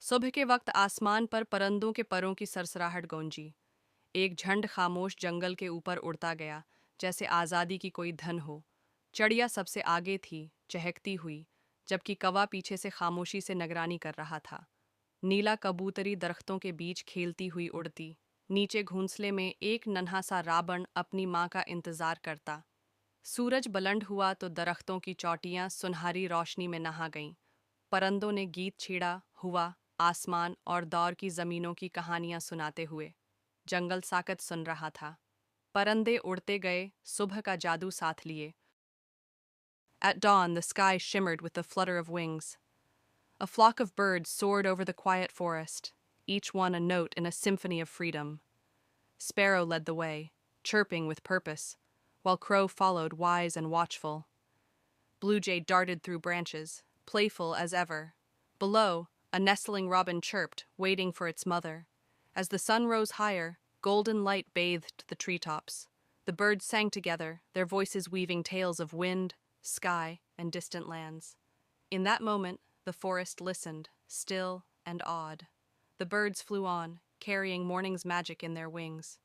सुबह के वक्त आसमान पर परिंदों के परों की सरसराहट गूंजी। एक झंड खामोश जंगल के ऊपर उड़ता गया, जैसे आज़ादी की कोई धन हो। चिड़िया सबसे आगे थी, चहकती हुई, जबकि कौवा पीछे से खामोशी से निगरानी कर रहा था। नीला कबूतरी दरख्तों के बीच खेलती हुई उड़ती। नीचे घोंसले में एक नन्हा सा रावण अपनी माँ का इंतजार करता। सूरज बुलंद हुआ तो दरख्तों की चोटियां सुनहरी रोशनी में नहा गईं। परिंदों ने गीत छेड़ा हुआ, आसमान और दौर की जमीनों की कहानियां सुनाते हुए। जंगल साकत सुन रहा था। परिंदे उड़ते गए, सुबह का जादू साथ लिए। At dawn, the sky shimmered with the flutter of wings. A flock of birds soared over the quiet forest, each one a note in a symphony of freedom. Sparrow led the way, chirping with purpose, while Crow followed wise and watchful. Blue Jay darted through branches, playful as ever. Below, a nestling robin chirped, waiting for its mother. As the sun rose higher, golden light bathed the treetops. The birds sang together, their voices weaving tales of wind, sky, and distant lands. In that moment, the forest listened, still and awed. The birds flew on, carrying morning's magic in their wings.